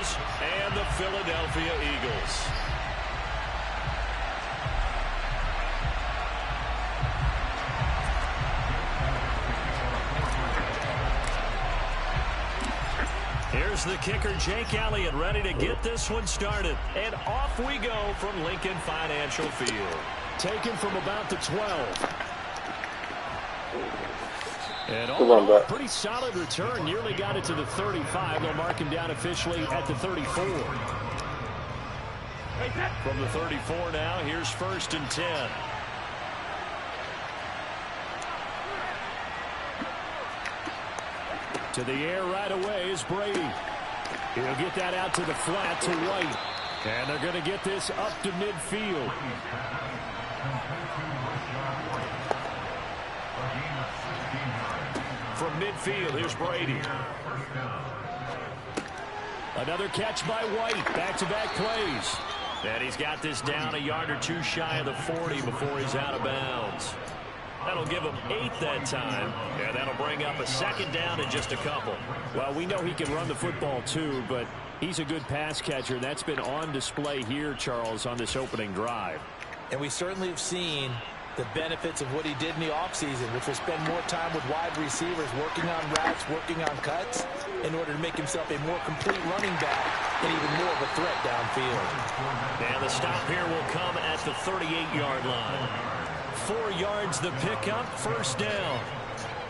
Bears and the Philadelphia Eagles. Here's the kicker, Jake Elliott, ready to get this one started. And off we go from Lincoln Financial Field. Taken from about the 12. And all pretty solid return. Nearly got it to the 35. They'll mark him down officially at the 34. From the 34 now, here's 1st and 10. To the air right away is Brady. He'll get that out to the flat to White. And they're going to get this up to midfield. From midfield, here's Brady. Another catch by White. Back-to-back plays. And he's got this down a yard or two shy of the 40 before he's out of bounds. That'll give him 8 that time, and that'll bring up a 2nd down in just a couple. Well, we know he can run the football too, but he's a good pass catcher. That's been on display here, Charles, on this opening drive. And we certainly have seen the benefits of what he did in the offseason, which was spend more time with wide receivers, working on routes, working on cuts, in order to make himself a more complete running back and even more of a threat downfield. And the stop here will come at the 38-yard line. 4 yards the pickup, 1st down.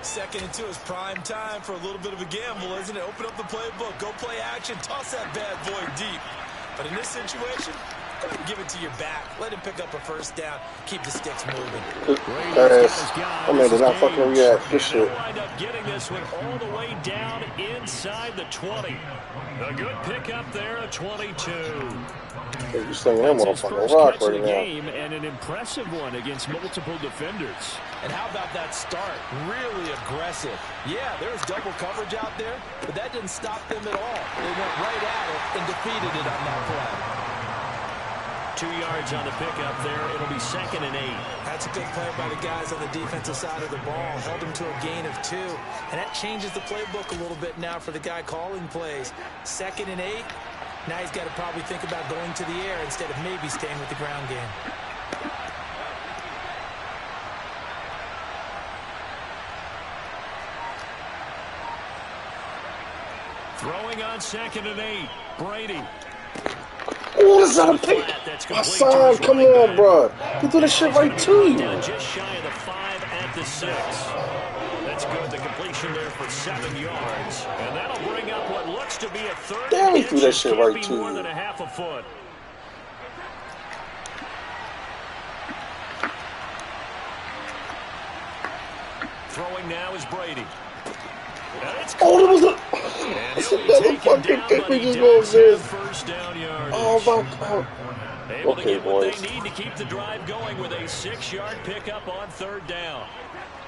2nd and 2 is prime time for a little bit of a gamble, isn't it? Open up the playbook, go play action, toss that bad boy deep. But in this situation, go ahead and give it to your back. Let him pick up a 1st down. Keep the sticks moving. I mean, they're not fucking react. This shit. Wind up getting this one all the way down inside the 20. A good pickup there, a 22. You're slinging him on a fucking rock right now. Game and an impressive one against multiple defenders. And how about that start? Really aggressive. Yeah, there's double coverage out there, but that didn't stop them at all. They went right at it and defeated it on that play. 2 yards on the pickup there. It'll be 2nd and 8. That's a good play by the guys on the defensive side of the ball. Held him to a gain of 2. And that changes the playbook a little bit now for the guy calling plays. 2nd and 8. Now he's got to probably think about going to the air instead of maybe staying with the ground game. Throwing on 2nd and 8. Brady. Oh, that's not a pick. Hassan, come on, bro. You do this shit right to you. Just shy of the 5 at the 6. That's good. The completion there for 7 yards. And that'll bring up what looks to be a 3rd. Damn, he threw that shit right to more you. than a half a foot. Throwing now is Brady. Oh, that was a... That's another fucking kick we just moved in. First down yardage. Oh, my God. Able to Okay, get what boys. they need to keep the drive going with a 6-yard pickup on 3rd down.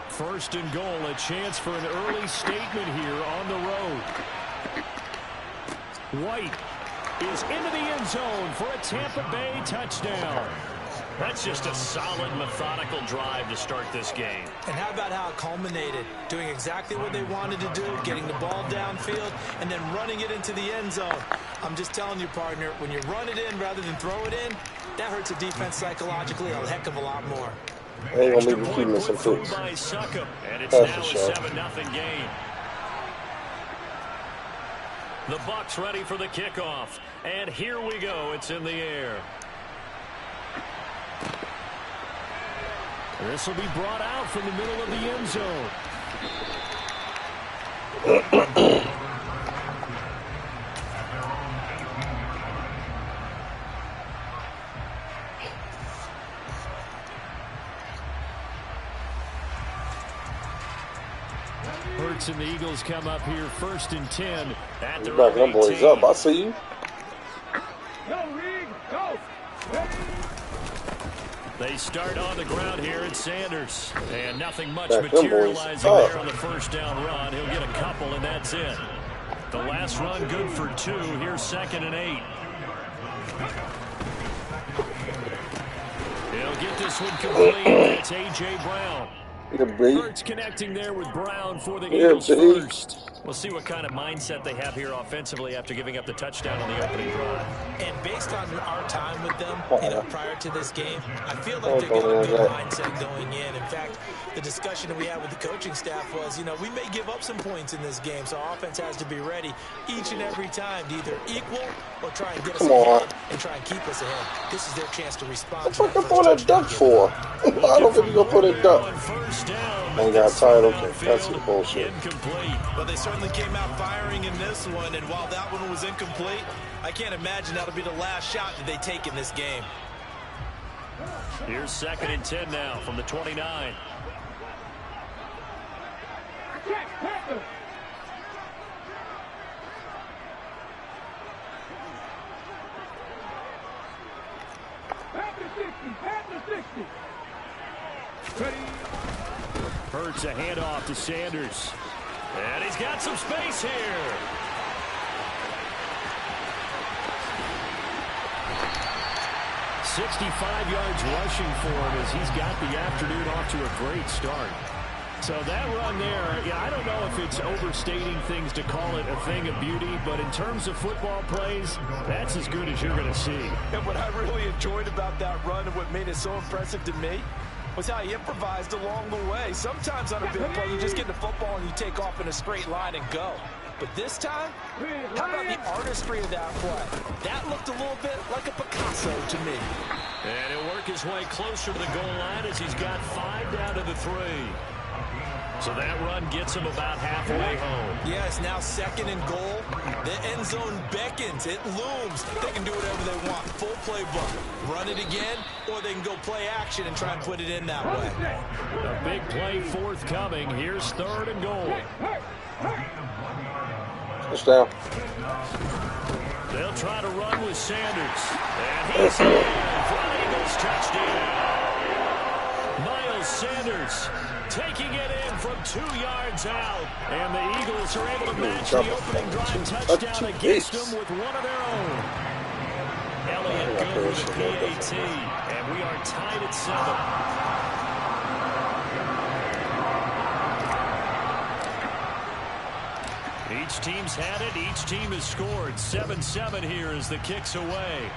1st and goal, a chance for an early statement here on the road. White is into the end zone for a Tampa Bay touchdown. That's just a solid, methodical drive to start this game. And how about how it culminated? Doing exactly what they wanted to do, getting the ball downfield, and then running it into the end zone. I'm just telling you, partner, when you run it in rather than throw it in, that hurts a defense psychologically a heck of a lot more. They ain't gonna leave you keeping some fruits. And it's That's now for a sure. 7-0 game. The Bucs ready for the kickoff. And here we go. It's in the air. This will be brought out from the middle of the end zone. Hurts and the Eagles come up here 1st and 10 at the You backing them boys up. I see you. They start on the ground here at Sanders. And nothing much Back them boys materializing up. there on the 1st down run. He'll get a couple, and that's it. The last run good for 2. Here's 2nd and 8. He'll get this one complete. It's A.J. Brown. Hurts connecting there with Brown for the Eagles first. We'll see what kind of mindset they have here offensively after giving up the touchdown on the opening drive. And based on our time with them, prior to this game, I feel like they've got a good mindset going in. In fact, the discussion that we had with the coaching staff was, we may give up some points in this game, so our offense has to be ready each and every time to either equal or try and get us ahead and try and keep us ahead. This is their chance to respond. What the fuck I throw that duck for? I don't think you're going to throw that duck. Ain't got tired. Okay, that's the bullshit. Well, they certainly came out firing in this one, and while that one was incomplete, I can't imagine that'll be the last shot that they take in this game. Here's 2nd and 10 now from the 29. Hurts a handoff to Sanders. And he's got some space here. "65 yards rushing for him as he's got the afternoon off to a great start." So that run there, I don't know if it's overstating things to call it a thing of beauty, but in terms of football plays, that's as good as you're going to see. And what I really enjoyed about that run and what made it so impressive to me was how he improvised along the way. Sometimes on a big play, you just get the football and you take off in a straight line and go. But this time, how about the artistry of that play? That looked a little bit like a Picasso to me. And he'll work his way closer to the goal line as he's got 5 down to the 3. So that run gets him about halfway home. Yeah, it's now 2nd and goal. The end zone beckons. It looms. They can do whatever they want. Full playbook. Run it again, or they can go play action and try and put it in that way. A big play forthcoming. Here's 3rd and goal. Touchdown. They'll try to run with Sanders. And he's in for an Eagles touchdown. Miles Sanders taking it in from 2 yards out. And the Eagles are able to match the opening drive touchdown against them with one of their own. Elliott good with a PAT. And we are tied at 7. Each team's had it. Each team has scored. 7-7 here as the kick's away.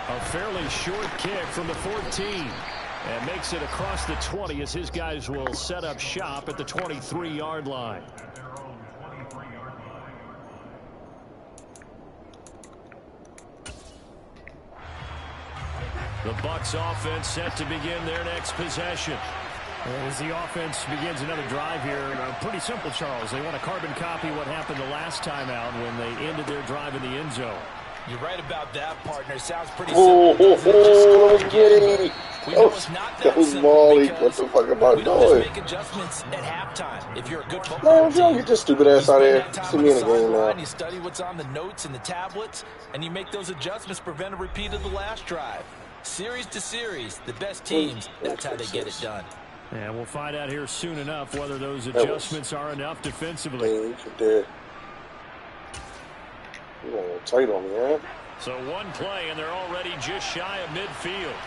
A fairly short kick from the 14. And makes it across the 20 as his guys will set up shop at the 23-yard line. The Bucs offense set to begin their next possession. As the offense begins another drive here, pretty simple, Charles. They want to carbon copy what happened the last time out when they ended their drive in the end zone. You're right about that, partner. Sounds pretty simple. Let's get it. That was Molly. What the fuck am I doing? Just make adjustments at halftime. If you're a good football team, don't get your stupid ass out of here. See me in the game now. You study what's on the notes and the tablets, and you make those adjustments to prevent a repeat of the last drive. Series to series, the best teams, that's how they get it done. And we'll find out here soon enough whether those adjustments are enough defensively. You got tight on me, huh? So one play, and they're already just shy of midfield.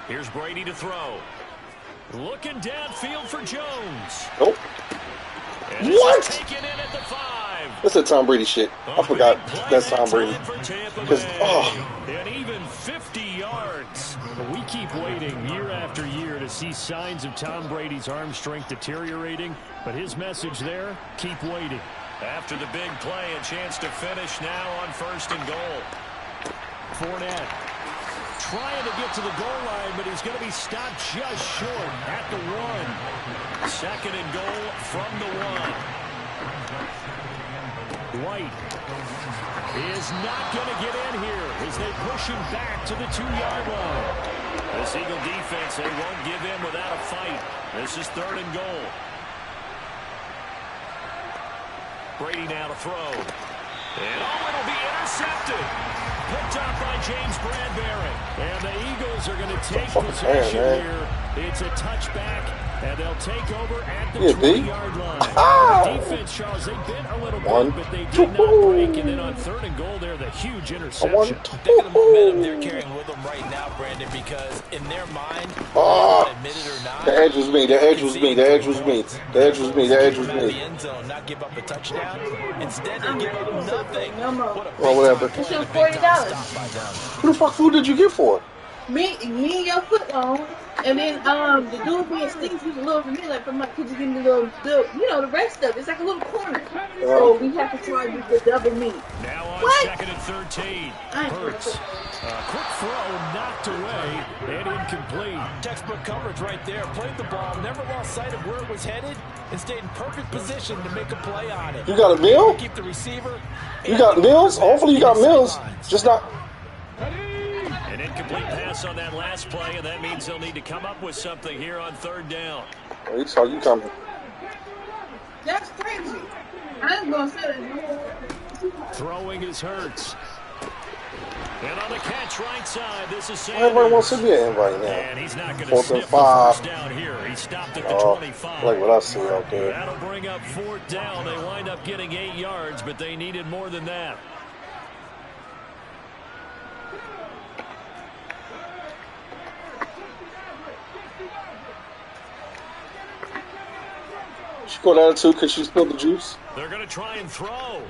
Here's Brady to throw. Looking downfield for Jones. Nope. What? Taken in at the 5. That's a Tom Brady shit. I forgot that's Tom Brady. And even 50 yards. We keep waiting year after year to see signs of Tom Brady's arm strength deteriorating. But his message there, keep waiting. After the big play, a chance to finish now on 1st and goal. Fournette trying to get to the goal line, but he's going to be stopped just short at the 1. 2nd and goal from the 1. White is not going to get in here as they push him back to the 2-yard line. This Eagle defense, they won't give in without a fight. This is 3rd and goal. Brady now to throw. And it'll be intercepted. Picked up by James Bradbury. And the Eagles are going to take possession here. It's a touchback And they'll take over at the Yeah, 20-yard line. Ah! The defense, Charles, they bent a little One. bit, but they did not break. And then on 3rd and goal there, the huge interception. Think of the momentum they're carrying with them right now, Brandon, because in their mind, admit it or not, the edge was me. The edge was me. The edge was me. The edge was me. The edge was me. The end zone, not give up a touchdown. Instead, they give up nothing. Well, whatever. It's just $40. Who the fuck food did you get for it? Me and your foot long, and then the dude being stingy was a little for me, like from my kids getting the the rest of it. It's like a little corner. So we have to try with the double meat. Now on What? 2nd and 13. Hurts. Quick throw knocked away and incomplete. Textbook coverage right there. Played the ball, never lost sight of where it was headed, and stayed in perfect position to make a play on it. You got a meal? Keep the receiver. You got meals? Hopefully you got meals. Just not. An incomplete pass on that last play, and that means they'll need to come up with something here on 3rd down. You saw you coming. That's crazy. I ain't gonna say that. Throwing is Hurts. And on the catch right side, this is Sanders. Everybody wants to be an invite now. And he's not going to 4th and sniff the 5. first down here. He stopped at the 25. Like what I see out there. That'll bring up 4th down. They wind up getting 8 yards, but they needed more than that. She got attitude because she spilled the juice. They're going to try and throw.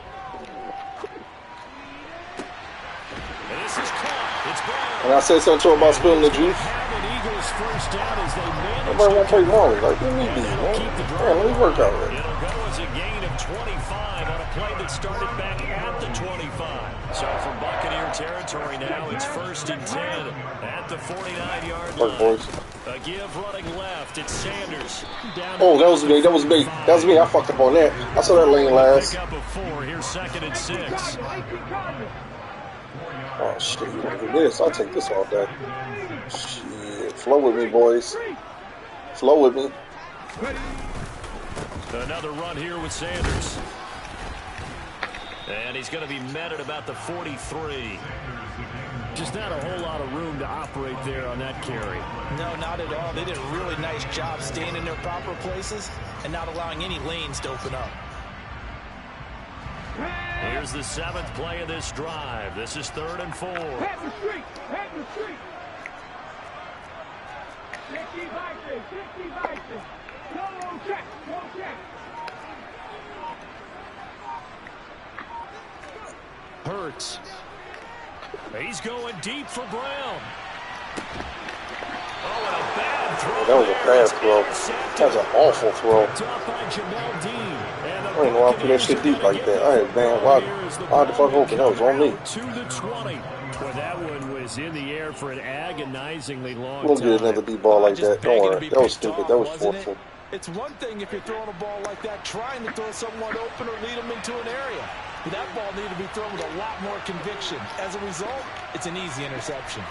And this is caught. It's Brown. And I said something to her about spilling the juice. Have an Eagles first down as they manage Everybody want to play Marley. Like, let me be, Keep the man. drive Let me work out right. It'll go as a gain of 25 on a play that started back at the 25. So from Buccaneer territory now, it's 1st and 10 at the 49-yard Work, line. boys. A give running left. It's Sanders. Down Oh, that was me. That was me. That was me. I fucked up on that. I saw that lane last. Pick up a 4. Here's 2nd and 6. Oh, shit. You want to do this? I'll take this all day. Shit. Flow with me, boys. Flow with me. Another run here with Sanders. And he's going to be met at about the 43. Just not a whole lot of room to operate there on that carry. No, not at all. They did a really nice job staying in their proper places and not allowing any lanes to open up. Here's the 7th play of this drive. This is 3rd and 4. Head the street. Head the street. 50 Vikings. 50 Vikings. No check. No check. Hurts. He's going deep for Brown. Oh, and a bad throw. That was a bad throw. That was an awful throw. Top by Jamel Dean. I didn't know why I put that shit deep like that. I had, man, why the fuck open? That was on me. To the 20. Well, that one was in the air for an agonizingly long We'll time. get another deep ball like that. Don't worry. That was stupid. That was forceful. It's one thing if you're throwing a ball like that, trying to throw someone open or lead them into an area. But that ball needed to be thrown with a lot more conviction. As a result, it's an easy interception.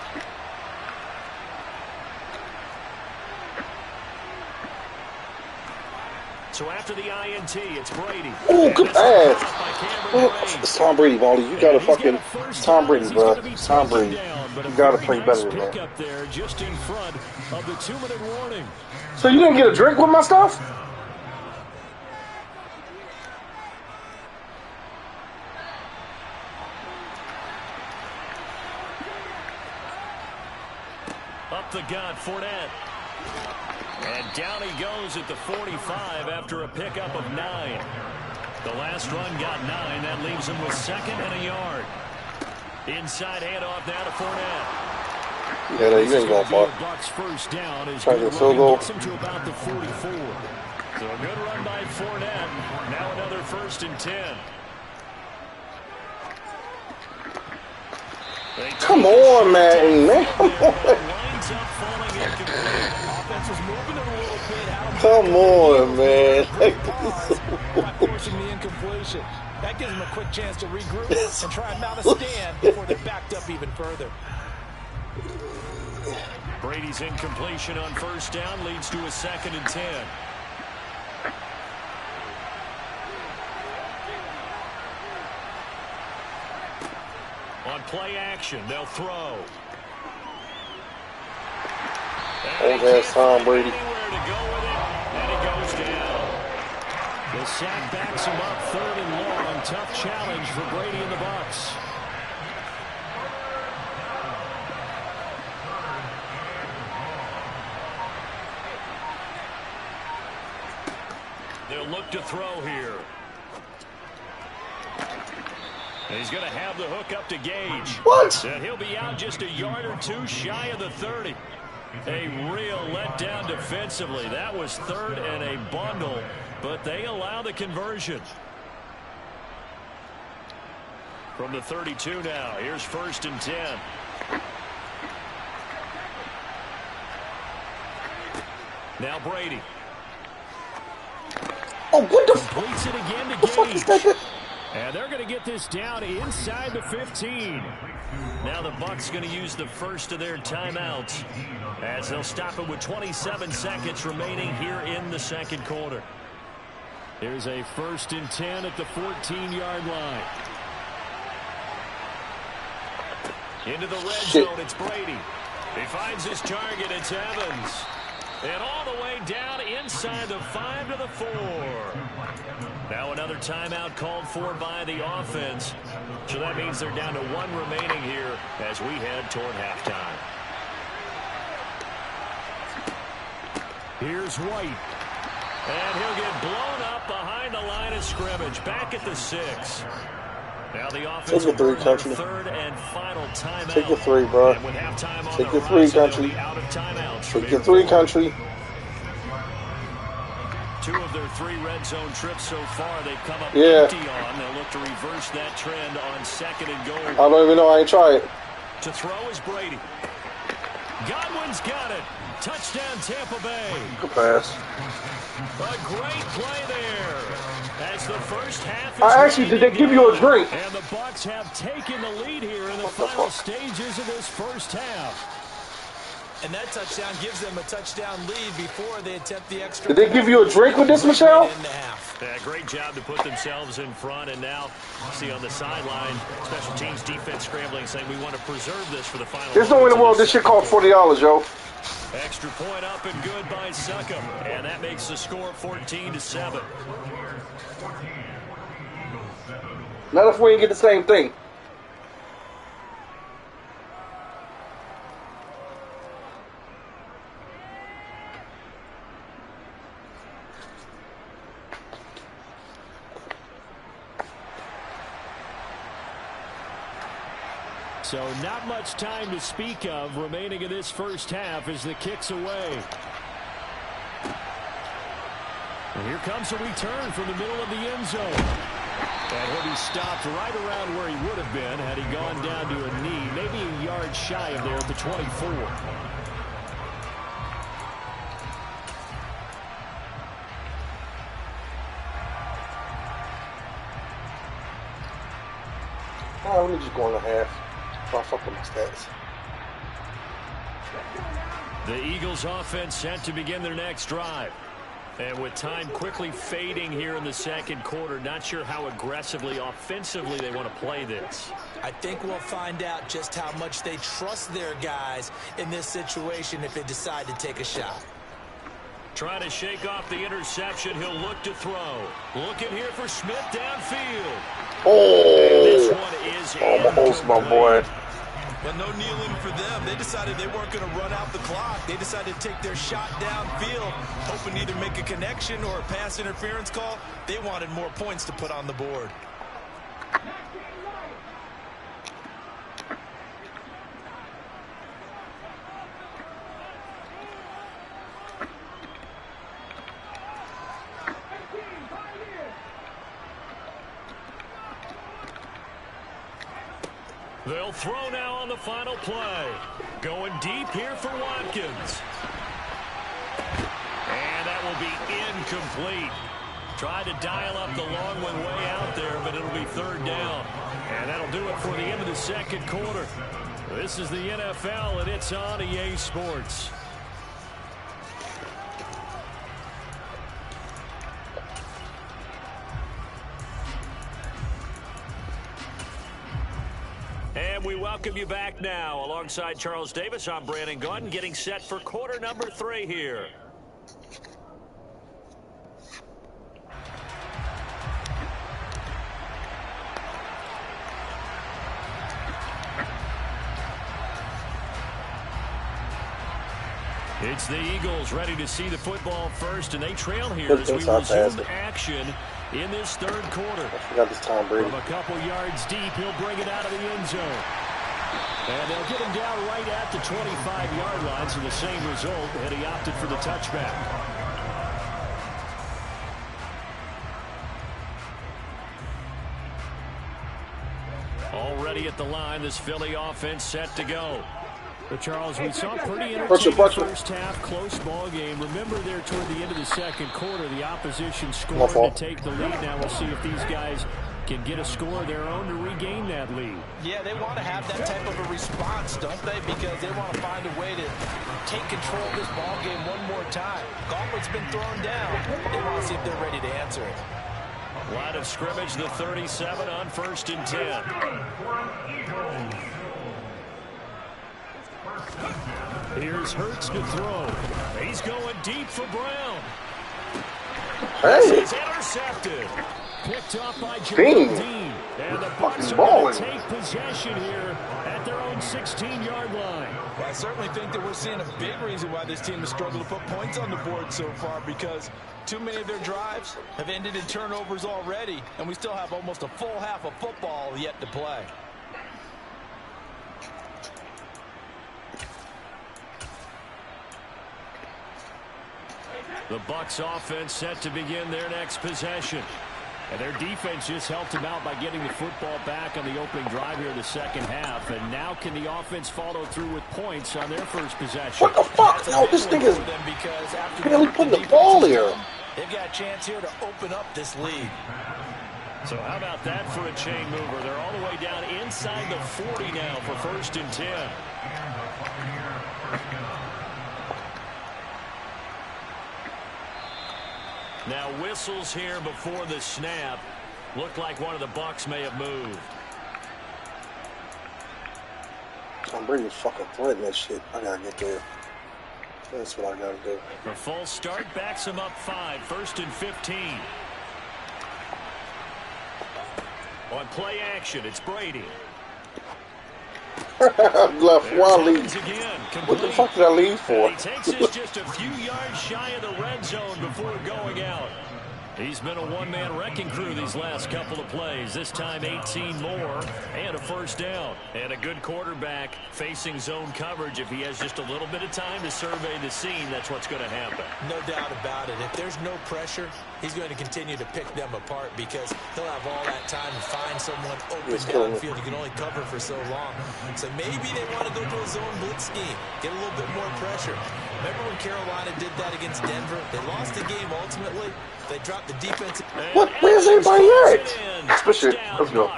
So after the INT, it's Brady. Oh, good pass. It's Tom Brady, Baldy. You got to fucking Tom Brady, bro. Tom Brady. You got to play better than that. Up there just in front of the 2-minute warning. So you didn't get a drink with my stuff? Up the gut, Fournette. And down he goes at the 45 after a pickup of 9. The last run got 9. That leaves him with 2nd and a yard. Inside handoff now to Fournette. Yeah, you ain't going far. Bucks first down is Trying to good field running, goal. gets him to about the 44. So a good run by Fournette. Now another 1st and 10. Come on, man. Come on. Come on, man. By forcing the incompletion. That gives them a quick chance to regroup and try and mount a stand before they're backed up even further. Brady's incompletion on 1st down leads to a 2nd and 10. On play action, they'll throw. Old ass Tom Brady. Anywhere to go with it. And he goes down. The sack backs him up 3rd and long. Tough challenge for Brady and the Bucs. They'll look to throw here. And he's going to have the hook up to Gage. What? And he'll be out just a yard or two shy of the 30. A real letdown defensively. That was 3rd and a bundle, but they allow the conversion. From the 32 now, here's 1st and 10. Now Brady. Oh, what the Completes it again to Gage. And they're going to get this down inside the 15. Now the Bucs going to use the first of their timeouts as they'll stop it with 27 seconds remaining here in the second quarter. There's a 1st and 10 at the 14-yard line. Into the red zone, it's Brady. He finds his target, it's Evans. And all the way down inside the 5 to the 4. Now another timeout called for by the offense. So that means they're down to 1 remaining here as we head toward halftime. Here's White. And he'll get blown up behind the line of scrimmage. Back at the 6. Now the offense will burn their 3rd and final timeout. Take your 3, bro. Take your 3, Country. Take your 3, Country. 2 of their 3 red zone trips so far they've come up empty on. They'll look to reverse that trend on 2nd and goal. I don't even know. I ain't tried it. To throw is Brady. Godwin's got it. Touchdown Tampa Bay. Good pass. A great play there. As the first half is actually, did they give you a drink? And the Bucs have taken the lead here in the final stages of this first half. And that touchdown gives them a touchdown lead before they attempt the extra. Did they give you a drink with this, Michelle? Yeah, great job to put themselves in front. And now, see on the sideline, special teams defense scrambling, saying we want to preserve this for the final. There's no way in the world this shit cost $40, yo. Extra point up and good by Succop. And that makes the score 14-7. Not if we didn't get the same thing. So not much time to speak of remaining in this first half as the kick's away. And here comes a return from the middle of the end zone. And he'll be stopped right around where he would have been had he gone down to a knee, maybe a yard shy of there at the 24. Oh, let me just go in the half. I'll fuck with my stats. The Eagles offense set to begin their next drive. And with time quickly fading here in the second quarter, not sure how aggressively, offensively they want to play this. I think we'll find out just how much they trust their guys in this situation if they decide to take a shot. Trying to shake off the interception, he'll look to throw. Looking here for Smith downfield. Oh, this one is almost, my boy. But no kneeling for them. They decided they weren't going to run out the clock. They decided to take their shot downfield, hoping to either make a connection or a pass interference call. They wanted more points to put on the board. They'll throw now on the final play. Going deep here for Watkins. And that will be incomplete. Tried to dial up the long one way out there, but it'll be third down. And that'll do it for the end of the second quarter. This is the NFL, and it's on EA Sports. And we welcome you back now. Alongside Charles Davis, I'm Brandon Gaudin, getting set for quarter number 3 here. It's the Eagles ready to see the football first, and they trail here as we resume action in this third quarter. I forgot this Tom Brady. From a couple yards deep, he'll bring it out of the end zone. And they'll get him down right at the 25-yard line, so the same result, and he opted for the touchback. Already at the line, this Philly offense set to go. But Charles, we saw pretty entertaining first half, close ball game. Remember there toward the end of the second quarter, the opposition scored to take the lead. Now we'll see if these guys can get a score of their own to regain that lead. Yeah, they want to have that type of a response, don't they? Because they want to find a way to take control of this ball game one more time. Gauntlet's been thrown down. They want to see if they're ready to answer it. Line of scrimmage, the 37 on 1st and 10. Here's Hurts to throw. He's going deep for Brown. Hey. He's intercepted. Picked off by Dean. And the Bucs are going to take possession here at their own 16-yard line. Well, I certainly think that we're seeing a big reason why this team has struggled to put points on the board so far, because too many of their drives have ended in turnovers already, and we still have almost a full half of football yet to play. The Bucs offense set to begin their next possession. And their defense just helped them out by getting the football back on the opening drive here in the second half. And now can the offense follow through with points on their first possession? What the fuck? No, this thing is barely putting the ball here. They've got a chance here to open up this lead. So how about that for a chain mover? They're all the way down inside the 40 now for 1st and 10. Now whistles here before the snap. Looked like one of the Bucs may have moved. I'm bringing fucking threading that shit. I gotta get there. That's what I gotta do. The false start backs him up 5. 1st and 15. On play action, it's Brady. Left Wally. What the fuck did I leave for? He takes this just a few yards shy of the red zone before going out. He's been a one-man wrecking crew these last couple of plays. This time 18 more and a first down. And a good quarterback facing zone coverage. If he has just a little bit of time to survey the scene, that's what's going to happen. No doubt about it. If there's no pressure, he's going to continue to pick them apart because he'll have all that time to find someone open downfield. You can only cover for so long. So maybe they want to go to a zone blitz scheme, get a little bit more pressure. Remember when Carolina did that against Denver? They lost the game ultimately. They dropped the defense. What? Where's everybody at? Especially, let's go.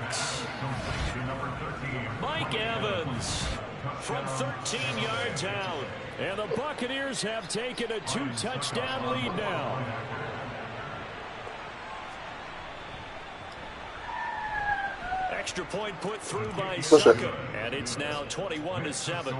Mike Evans from 13 yards out. And the Buccaneers have taken a 2-touchdown lead now. Extra point put through by Succa. And it's now 21-7.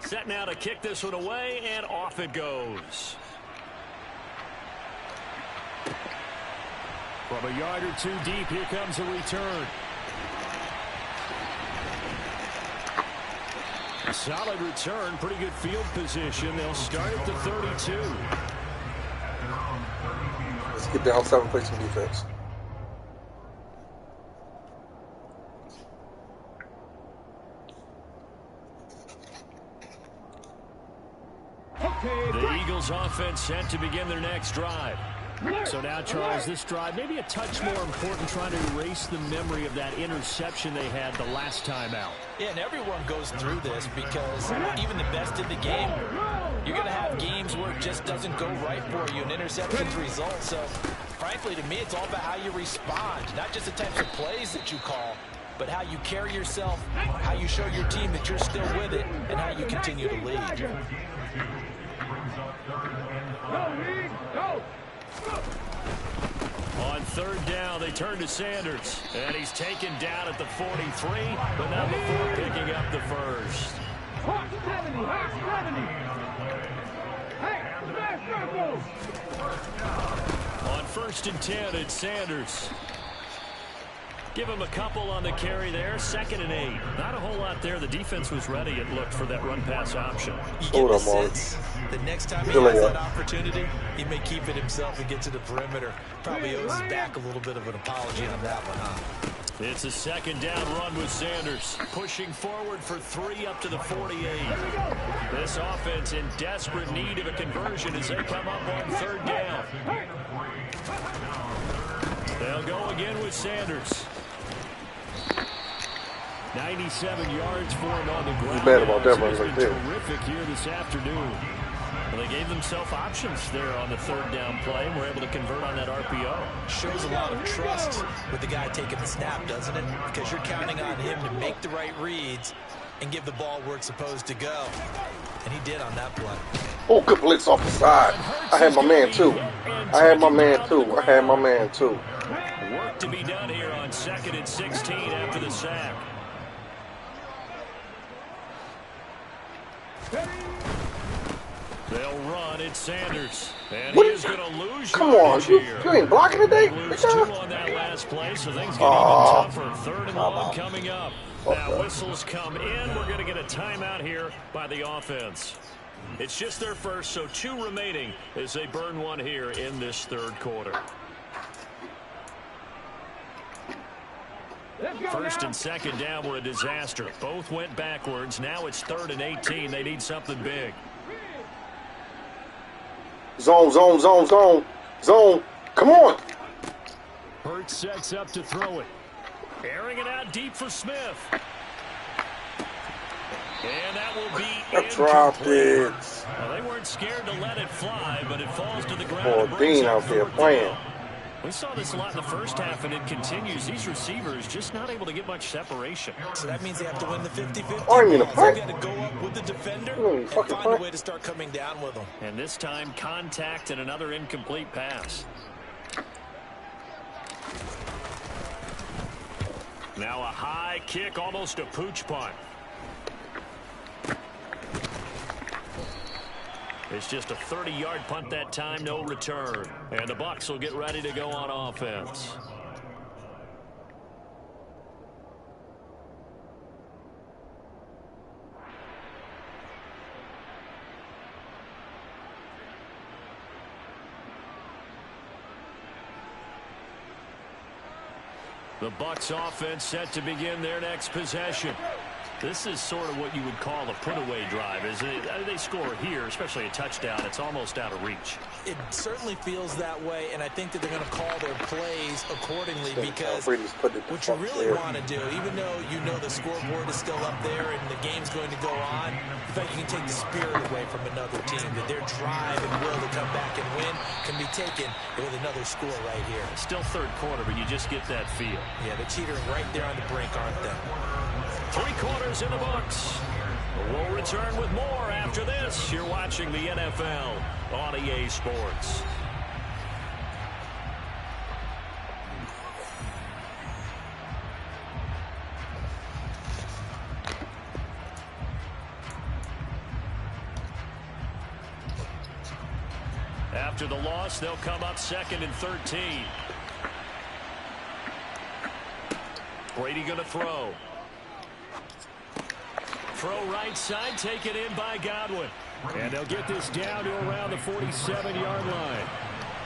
Set now to kick this one away, and off it goes. From a yard or two deep, here comes a return. A solid return, pretty good field position. They'll start at the 32. Let's get down 7, play some defense. The Eagles offense set to begin their next drive. So now, Charles, this drive maybe a touch more important, trying to erase the memory of that interception they had the last time out. Yeah, and everyone goes through this because even the best in the game, you're going to have games where it just doesn't go right for you, and interceptions result. So, frankly, to me, it's all about how you respond, not just the types of plays that you call, but how you carry yourself, how you show your team that you're still with it, and how you continue to lead. On 3rd down, they turn to Sanders. And he's taken down at the 43, but not before picking up the first. On 1st and 10, it's Sanders. Give him a couple on the carry there. 2nd and 8. Not a whole lot there. The defense was ready, it looked, for that run-pass option. You get the sense the next time he has that opportunity, he may keep it himself and get to the perimeter. Probably owes his back a little bit of an apology on that one, huh? It's a 2nd down run with Sanders. Pushing forward for 3 up to the 48. This offense in desperate need of a conversion as they come up on 3rd down. They'll go again with Sanders. 97 yards for him on the ground. Bad about that He's one been right there. terrific here this afternoon. Well, they gave themselves options there on the 3rd down play and were able to convert on that RPO. Shows a lot of trust with the guy taking the snap, doesn't it? Because you're counting on him to make the right reads and give the ball where it's supposed to go. And he did on that play. Oh, good blitz off the side. I had my man too. Work to be done here on 2nd and 16 after the sack. They'll run. It's Sanders. And he is going to lose. Come on, you ain't blocking today? Lose 2 on that last play, so things get even tougher. 3rd and 1 coming up. Now whistles come in. We're going to get a timeout here by the offense. It's just their first, so 2 remaining as they burn 1 here in this 3rd quarter. 1st and 2nd down were a disaster. Both went backwards. Now it's 3rd and 18. They need something big. Zone. Come on. Hurts sets up to throw it. Airing it out deep for Smith. And that will be Dropped it. Well, they weren't scared to let it fly, but it falls to the ground. Oh, Dean out there playing. We saw this a lot in the first half, and it continues. These receivers just not able to get much separation. So that means they have to win the 50-50. I mean, They've got to go up with the defender and find a way to start coming down with them. And this time, contact and another incomplete pass. Now a high kick, almost a pooch punt. It's just a 30-yard punt that time, no return. And the Bucs will get ready to go on offense. The Bucs offense set to begin their next possession. This is sort of what you would call a put-away drive, isn't it? They score here, especially a touchdown. It's almost out of reach. It certainly feels that way, and I think that they're going to call their plays accordingly because what you really want to do, even though you know the scoreboard is still up there and the game's going to go on, in fact, you can take the spirit away from another team, that their drive and will to come back and win can be taken with another score right here. Still 3rd quarter, but you just get that feel. Yeah, they're teetering right there on the brink, aren't they? 3 quarters in the books. We'll return with more after this. You're watching the NFL on EA Sports. After the loss, they'll come up 2nd and 13. Brady going to throw. Throw right side, taken in by Godwin. And they'll get this down to around the 47-yard line.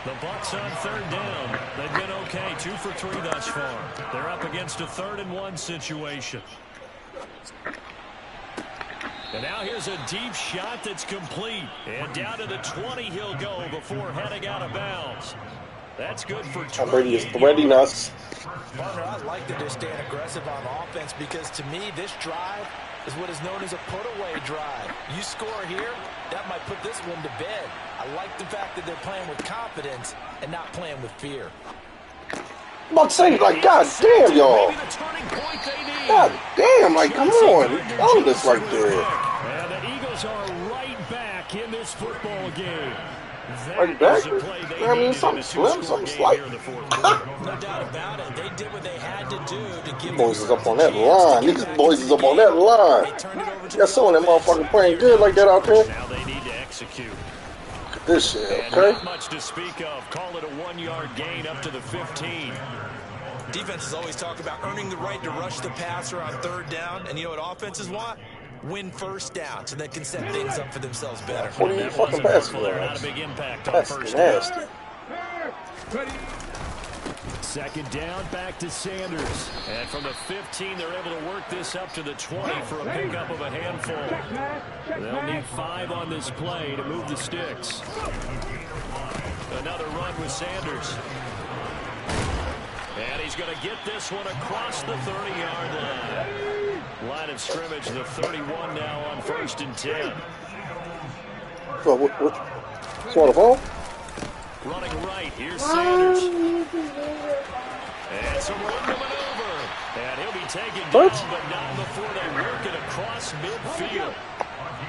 The Bucs on 3rd down. They've been okay, 2 for 3 thus far. They're up against a 3rd and 1 situation. And now here's a deep shot that's complete. And down to the 20 he'll go before heading out of bounds. That's good for 20. Brady is threatening us. Partner, I like that they're staying aggressive on offense because to me, this drive is what is known as a put-away drive. You score here, that might put this one to bed. I like the fact that they're playing with confidence and not playing with fear. I'm about to say, like, God damn, y'all. God damn, like, come on. All this right there. And the Eagles are right back in this football game. Right back? I mean, something slim, something slight. No doubt about it. They did what they had to do to give Boys is up on that line. These boys is up on that line. Got some of that motherfucker playing good like that out there. Now they need to execute. This shit, And okay? not much to speak of. Call it a 1-yard gain up to the 15. Defenses always talk about earning the right to rush the passer on 3rd down. And you know what offenses want? Win 1st down so they can set things up for themselves better. What are you fucking passing Not a yards? big impact on That's 1st down. nasty. Ready. 2nd down, back to Sanders. And from the 15, they're able to work this up to the 20 for a pickup of a handful. They'll need 5 on this play to move the sticks. Another run with Sanders. And he's going to get this one across the 30-yard line. Line of scrimmage, the 31 now on 1st and 10. So, what's on the phone? Running right, here's Sanders. And some room to maneuver. And he'll be taken down, but not before they work it across midfield.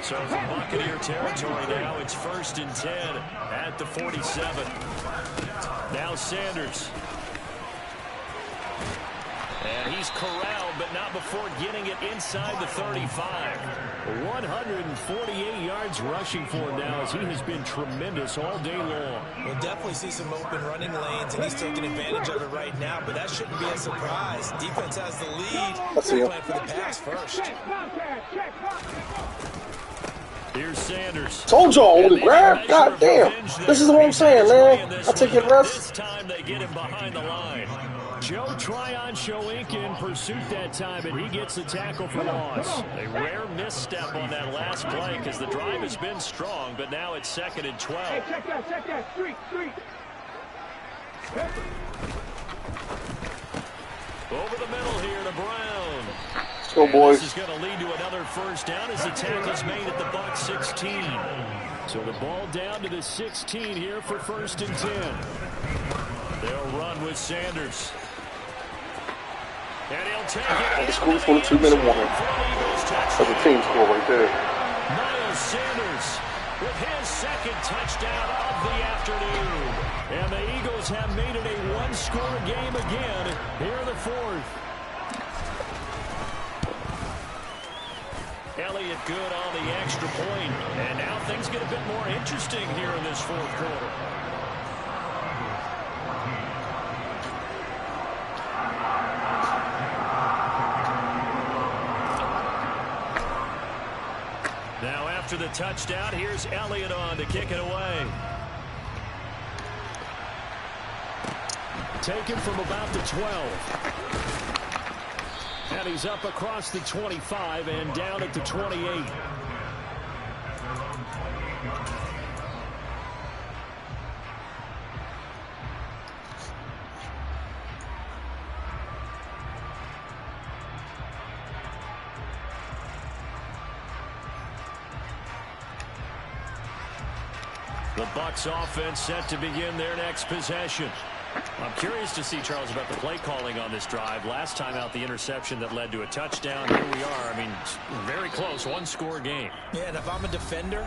So from Buccaneer territory now, it's 1st and 10 at the 47. Now Sanders. And he's corralled, but not before getting it inside the 35. 148 yards rushing for him now, as he has been tremendous all day long. We'll definitely see some open running lanes, and he's taking advantage of it right now, but that shouldn't be a surprise. Defense has the lead. They're playing for the pass first. Here's Sanders. Told y'all only grab. God damn. This is what I'm saying, man. I take it rest. This time they get him behind the line. Joe Tryon showing in pursuit that time, and he gets the tackle for loss. A rare misstep on that last play because the drive has been strong, but now it's 2nd and 12. Hey, check that. Street. Over the middle here to Brown. Let's go, boys. This is going to lead to another 1st down as the tackle's made at the Bucs 16. So the ball down to the 16 here for 1st and 10. They'll run with Sanders. And he'll take it. The school's for the 2-minute warning. That's a team score right there. Miles Sanders with his 2nd touchdown of the afternoon. And the Eagles have made it a 1-score game again here in the 4th. Elliott good on the extra point. And now things get a bit more interesting here in this 4th quarter. Now after the touchdown, here's Elliott on to kick it away. Taken from about the 12. And he's up across the 25 and down at the 28. The Bucs offense set to begin their next possession. I'm curious to see, Charles, about the play calling on this drive. Last time out, the interception that led to a touchdown. Here we are. I mean, very close, 1-score game. Yeah, and if I'm a defender,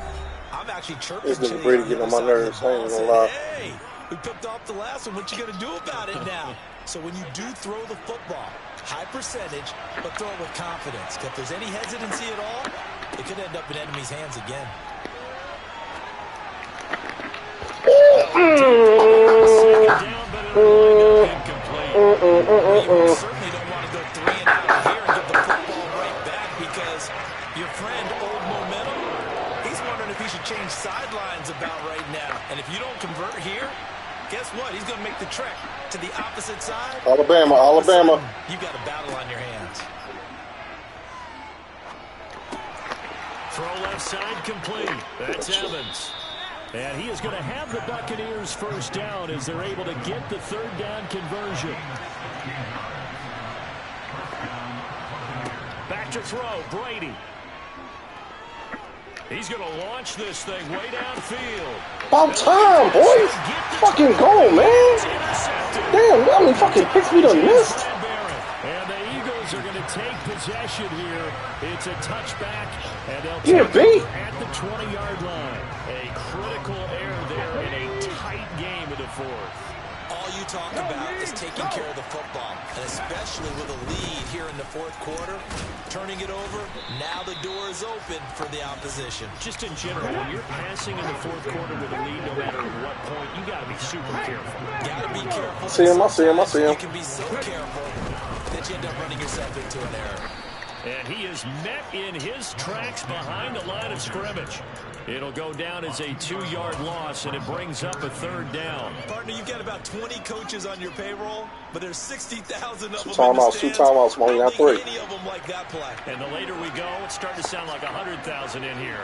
I'm actually chirping. This nigga Brady getting on my nerves. I ain't gonna lie. Hey, we picked off the last one. What you gonna do about it now? So when you do throw the football, high percentage, but throw it with confidence. If there's any hesitancy at all, it could end up in enemy's hands again. You certainly don't want to go 3 and out here and get the football right back, because your friend, Old Momentum, he's wondering if he should change sidelines about right now. And if you don't convert here, guess what? He's going to make the trek to the opposite side. Alabama. You've got a battle on your hands. Throw left side complete. That's Evans. And he is going to have the Buccaneers 1st down as they're able to get the 3rd down conversion. Back to throw, Brady. He's going to launch this thing way downfield. About time, boys. Fucking go, man. Damn, how many fucking picks we done missed? And the Eagles are going to take possession here. It's a touchback, and they'll take it at the 20-yard line. A critical error there in a tight game in the 4th. All All you talk about is taking care of the football, and especially with a lead here in the fourth quarter, turning it over, now the door is open for the opposition. Just in general, when you're passing in the fourth quarter with a lead, no matter what point, you got to be super careful. Got to be careful. I see him. You can be so careful that you end up running yourself into an error. And he is met in his tracks behind the line of scrimmage. It'll go down as a 2-yard loss, and it brings up a third down. Partner, you've got about 20 coaches on your payroll, but there's 60,000 of them. Two timeouts, Molly, not 3. Any of them like that play. And the later we go, it's starting to sound like 100,000 in here.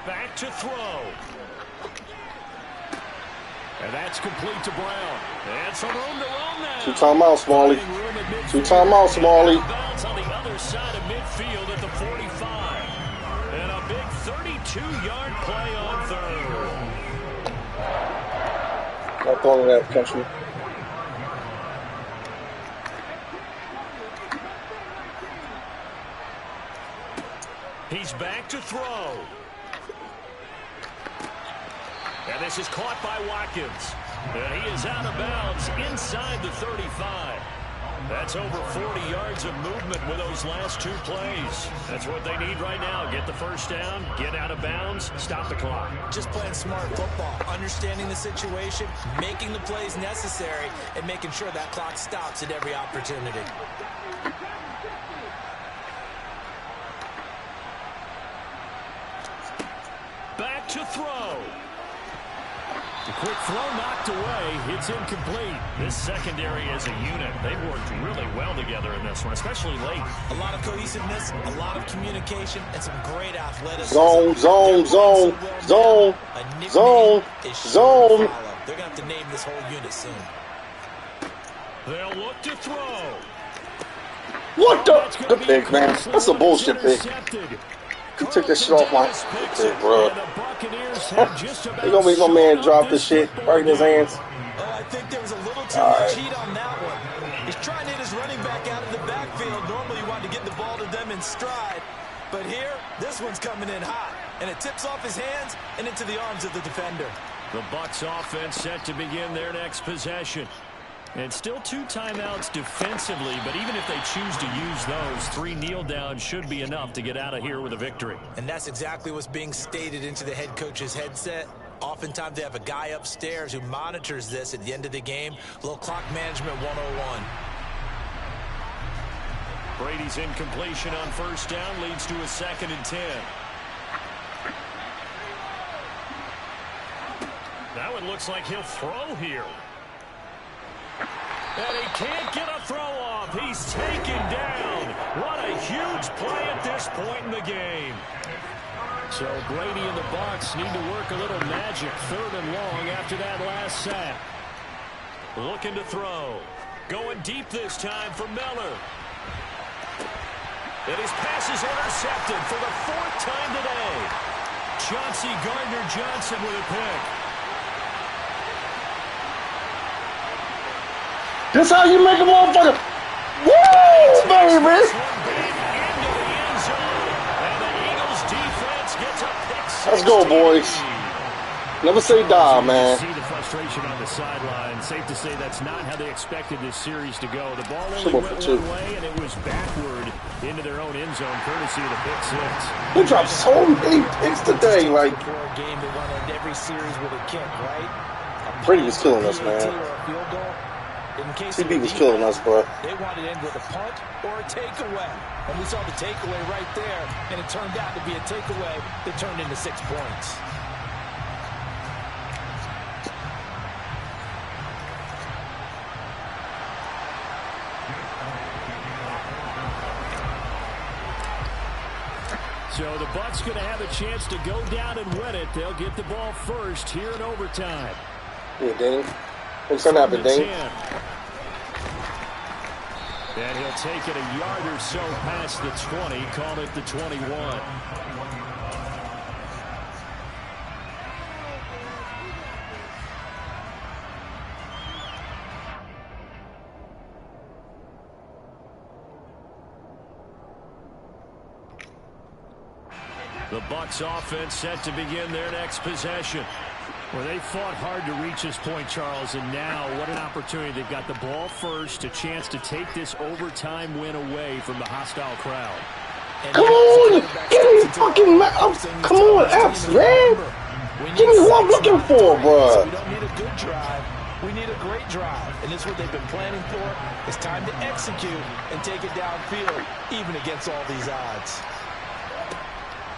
Back to throw. And that's complete to Brown. And some room to run now. 2 timeouts, Molly. 2 timeouts, Molly. Bounce on the other side of midfield at the 45. And a big 32-yard play on third. Not throwing that, Kountry. He's back to throw. And this is caught by Watkins. And he is out of bounds inside the 35. That's over 40 yards of movement with those last 2 plays. That's what they need right now. Get the first down, get out of bounds, stop the clock. Just playing smart football, understanding the situation, making the plays necessary, and making sure that clock stops at every opportunity. Back to throw. The quick throw knocked away. It's incomplete. This secondary as a unit, they've worked really well together in this one, especially late. A lot of cohesiveness, a lot of communication, and some great athleticism. Zone. They're going to have to name this whole unit soon. They'll look to throw. What the? Good pick, man. That's a bullshit pick. You took that shit off my pick, bro. They gonna make my man drop the shit right in his hands. Oh, I think there was a little too much heat on that one. He's trying to hit his running back out of the backfield. Normally you want to get the ball to them in stride. But here, this one's coming in hot. And it tips off his hands and into the arms of the defender. The Bucs offense set to begin their next possession. And still 2 timeouts defensively, but even if they choose to use those, 3 kneel downs should be enough to get out of here with a victory. And that's exactly what's being stated into the head coach's headset. Oftentimes they have a guy upstairs who monitors this at the end of the game. A little clock management 101. Brady's incompletion on first down leads to a 2nd and 10. Now it looks like he'll throw here. And he can't get a throw off. He's taken down. What a huge play at this point in the game. So Brady and the Bucs need to work a little magic. 3rd and long after that last sack. Looking to throw. Going deep this time for Miller. And his pass is intercepted for the 4th time today. Chauncey Gardner-Johnson with a pick. This how you make a motherfucker. Woo, baby. Let's go, boys. Never say die, man. See the frustration on the sideline. Safe to say that's not how they expected this series to go. The ball only went one way, and it was backward into their own end zone, courtesy of the pick 6. We dropped so many picks today. Like, For a game that won every series with a kick, right? Brady was killing us, man. CB was killing us, bro. They wanted to end with a punt or a takeaway. And we saw the takeaway right there, and it turned out to be a takeaway that turned into 6 points. So the Bucs going to have a chance to go down and win it. They'll get the ball first here in overtime. Yeah, Danny. What's that happen, Danny? And he'll take it a yard or so past the 20, call it the 21. The Bucs offense set to begin their next possession. Well, they fought hard to reach this point, Charles, and now what an opportunity. They've got the ball first, a chance to take this overtime win away from the hostile crowd. Come on! Give me fucking... Come on, Epps, man! Give me what I'm looking for, bro. We don't need a good drive. We need a great drive. And this is what they've been planning for. It's time to execute and take it downfield, even against all these odds.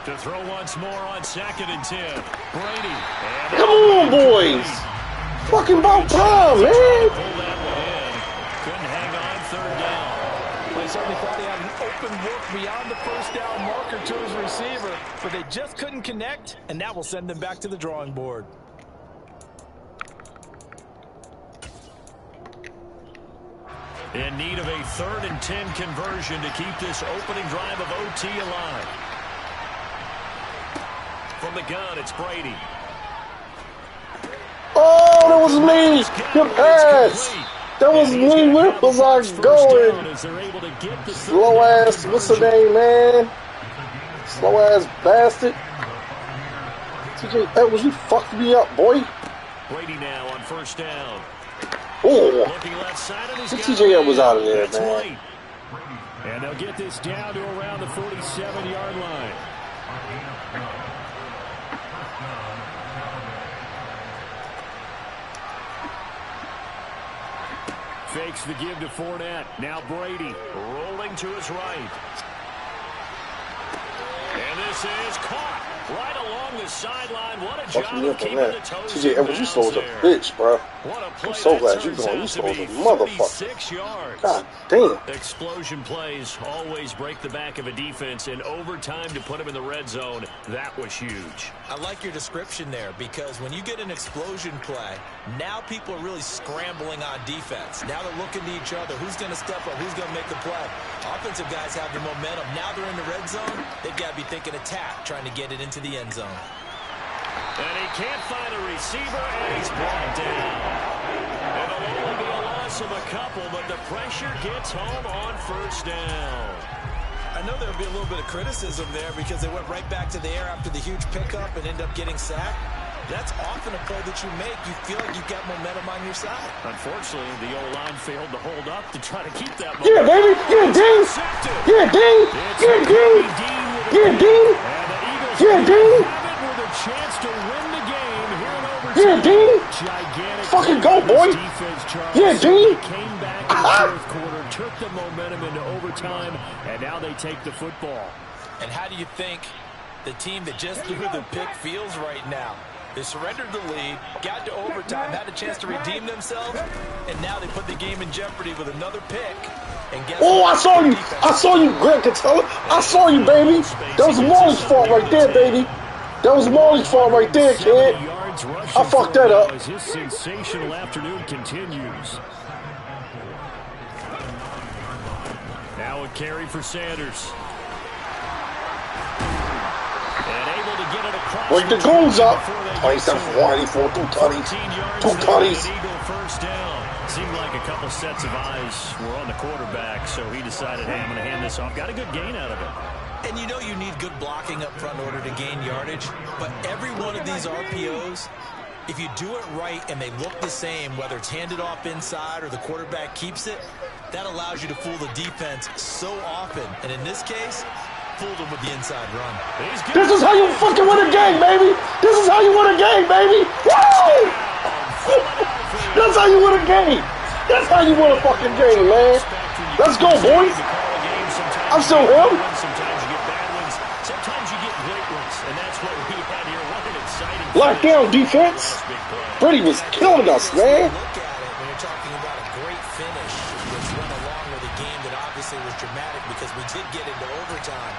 To throw once more on 2nd and 10. Brady. Come on, boys. Fucking about time, man. Pull that one in. Couldn't hang on 3rd down. They certainly thought they had an open look beyond the first down marker to his receiver, but they just couldn't connect, and that will send them back to the drawing board. In need of a 3rd and 10 conversion to keep this opening drive of OT alive. From the gun, it's Brady. Oh, that was me. Good pass. That was me. Where was I going? Slow ass. What's the name, man? Slow ass bastard. TJ Edwards, you fucked me up, boy. Brady now on 1st down. Oh, get TJ Edwards out of there, man. And they'll get this down to around the 47-yard line. Fakes the give to Fournette. Now Brady rolling to his right. And this is caught right along the sideline. What a job of keeping the toes. TJ Edwards, you slow as a bitch, bro. I'm so glad you're going. You slow as a motherfucker. God damn. Explosion plays always break the back of a defense. In overtime to put him in the red zone, that was huge. I like your description there, because when you get an explosion play, now people are really scrambling on defense. Now they're looking to each other. Who's going to step up? Who's going to make the play? Offensive guys have the momentum. Now they're in the red zone. They've got to be thinking attack, trying to get it into the end zone. And he can't find a receiver, and he's brought down. And it'll only be a loss of a couple, but the pressure gets home on 1st down. I know there'll be a little bit of criticism there because they went right back to the air after the huge pickup and end up getting sacked. That's often a play that you make. You feel like you've got momentum on your side. Unfortunately, the O-line failed to hold up to try to keep that momentum. Yeah, baby. Yeah, Dean. Yeah, Dean. Yeah, Dean. Yeah, Dean. Yeah, Dean. With a chance to win the game here in overtime. Yeah, Dean. Gigantic. Fucking go, boy. Yeah, Dean. Came back in the 4th quarter, took the momentum into overtime, and now they take the football. And how do you think the team that just threw the pick feels right now? They surrendered the lead, got to overtime, had a chance to redeem themselves, and now they put the game in jeopardy with another pick. And guess I saw you. I saw you, Greg Catella. I saw you, baby. That was Marley's fault right there, baby. That was Marley's fault right there, kid. I fucked that up. His sensational afternoon continues. Now a carry for Sanders. And able to get it across. Break the goals up. 27 for 184, 2 tutties. 2 tutties. First down. Seemed like a couple sets of eyes were on the quarterback, so he decided, hey, I'm going to hand this off. Got a good gain out of it. And you know you need good blocking up front in order to gain yardage, but every one of these RPOs, if you do it right and they look the same, whether it's handed off inside or the quarterback keeps it, that allows you to fool the defense so often. And in this case, fooled them with the inside run. This is how you fucking win a game, baby. This is how you win a game, baby. Woo! That's how you win a game. That's how you win a fucking game, man. Let's go, boys. I'm still him. Sometimes you get bad ones. Sometimes you get great ones. And that's what we had here. What an exciting lockdown defense. Brady was killing us, man. Look at it when you're talking about a great finish, which went along with a game that obviously was dramatic because we did get into overtime.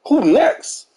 Who next?